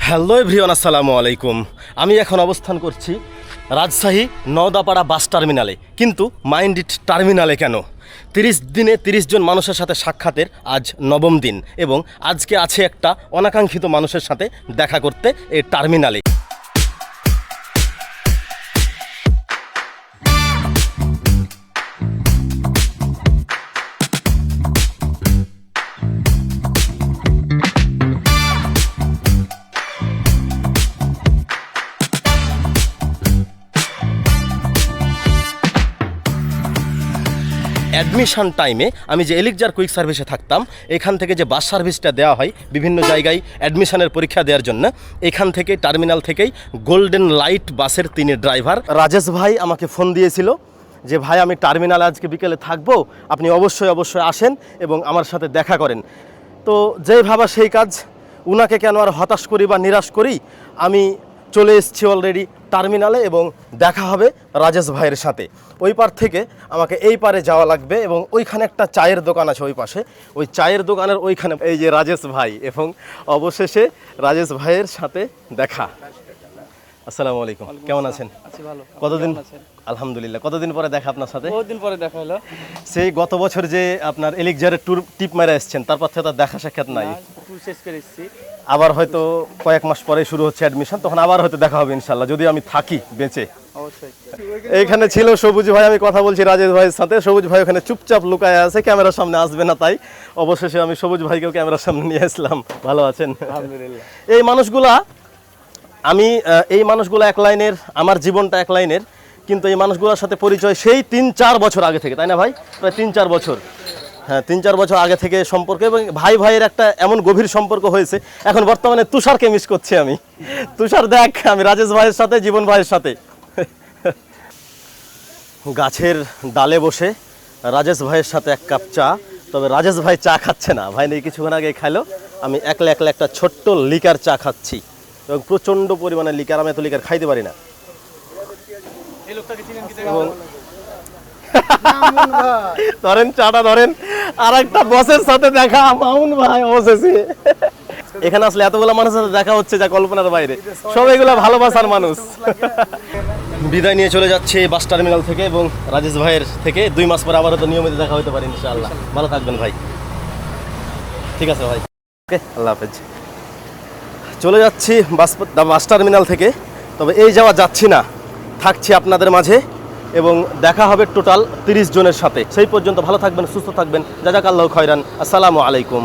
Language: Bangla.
হ্যালো এভরিওয়ান, আসসালামু আলাইকুম। আমি এখন অবস্থান করছি রাজশাহী নওদাপাড়া বাস টার্মিনালে। কিন্তু মাইন্ড ইট টার্মিনালে কেন? 30 দিনে 30 জন মানুষের সাথে সাক্ষাতের আজ নবম দিন এবং আজকে আছে একটা অনাকাঙ্ক্ষিত মানুষের সাথে দেখা করতে এই টার্মিনালে। অ্যাডমিশন টাইমে আমি যে এলিকজার কুইক সার্ভিসে থাকতাম, এখান থেকে যে বাস সার্ভিসটা দেওয়া হয় বিভিন্ন জায়গায় অ্যাডমিশনের পরীক্ষা দেওয়ার জন্য, এখান থেকে টার্মিনাল থেকেই গোল্ডেন লাইট বাসের তিনি ড্রাইভার রাজেশ ভাই আমাকে ফোন দিয়েছিল যে ভাই আমি টার্মিনালে আজকে বিকেলে থাকবো, আপনি অবশ্যই আসেন এবং আমার সাথে দেখা করেন। তো যেই ভাবা সেই কাজ, উনাকে কেন আর হতাশ করি বা নিরাশ করি, আমি চলে এসেছি অলরেডি টার্মিনালে এবং দেখা হবে রাজেশ ভাইয়ের সাথে। ওই পার থেকে আমাকে এই পারে যাওয়া লাগবে এবং ওইখানে একটা চায়ের দোকান আছে ওই পাশে, ওই চায়ের দোকানের ওইখানে এই যে রাজেশ ভাই, এবং অবশেষে রাজেশ ভাইয়ের সাথে দেখা। আসসালামু আলাইকুম, কেমন আছেন? কতদিন? আলহামদুলিল্লাহ। কতদিন পরে দেখা আপনার সাথে? বহুদিন পরে দেখা হলো। সেই গত বছর যে আপনার এলিকজারের ট্যুর টিপ মেরে এসেছেন, তারপর থেকে তার দেখা সাক্ষাৎ নাই। ট্যুর শেষ করে এসেছি, আবার হয়তো কয়েক মাস পরে শুরু হচ্ছে অ্যাডমিশন, তখন আবার হয়তো দেখা হবে ইনশাল্লাহ, যদি আমি থাকি বেঁচে। অবশ্যই। এইখানে ছিল সবুজ ভাই, আমি কথা বলছি রাজেশ ভাইয়ের সাথে। সবুজ ভাই ওখানে চুপচাপ লুকায় আছে, ক্যামেরার সামনে আসবে না, তাই অবশেষে আমি সবুজ ভাইকেও ক্যামেরার সামনে নিয়ে আসলাম। ভালো আছেন? আলহামদুলিল্লাহ। এই মানুষগুলা এক লাইনের, আমার জীবনটা এক লাইনের, কিন্তু এই মানুষগুলোর সাথে পরিচয় সেই 3-4 বছর আগে থেকে, তাই না ভাই? প্রায় 3-4 বছর, হ্যাঁ 3-4 বছর আগে থেকে সম্পর্ক, এবং ভাই ভাইয়ের একটা এমন গভীর সম্পর্ক হয়েছে। এখন বর্তমানে তুষারকে মিস করছি আমি। তুষার দেখ, আমি রাজেশ ভাইয়ের সাথে, জীবন ভাইয়ের সাথে গাছের ডালে বসে রাজেশ ভাইয়ের সাথে এক কাপ চা। তবে রাজেশ ভাই চা খাচ্ছে না, ভাই নেই কিছুক্ষণ আগে খাইলো। আমি একলা একটা ছোট্ট লিকার চা খাচ্ছি, এবং প্রচণ্ড পরিমাণে লিকার। আমি এত লিকার খাইতে পারি না। ধরেন চাটা ধরেন, আর একটা বসের সাথে দেখা, মামুন ভাই অবশেষে। এখানে আসলে এতগুলো মানুষের সাথে দেখা হচ্ছে যা কল্পনার বাইরে। সব এগুলো ভালোবাসার মানুষ। বিদায় নিয়ে চলে যাচ্ছে বাস টার্মিনাল থেকে এবং রাজেশ ভাইয়ের থেকে। 2 মাস পরে আবার হয়তো নিয়মিত দেখা হতে পারে ইনশাআল্লাহ। ভালো থাকবেন ভাই। ঠিক আছে ভাই, ওকে, আল্লাহ হাফেজ। চলে যাচ্ছি বাস টার্মিনাল থেকে, তবে এই যাওয়া যাচ্ছি না, থাকছি আপনাদের মাঝে এবং দেখা হবে টোটাল 30 জনের সাথে। সেই পর্যন্ত ভালো থাকবেন, সুস্থ থাকবেন। জাযাকাল্লাহু খায়রান। আসসালামু আলাইকুম।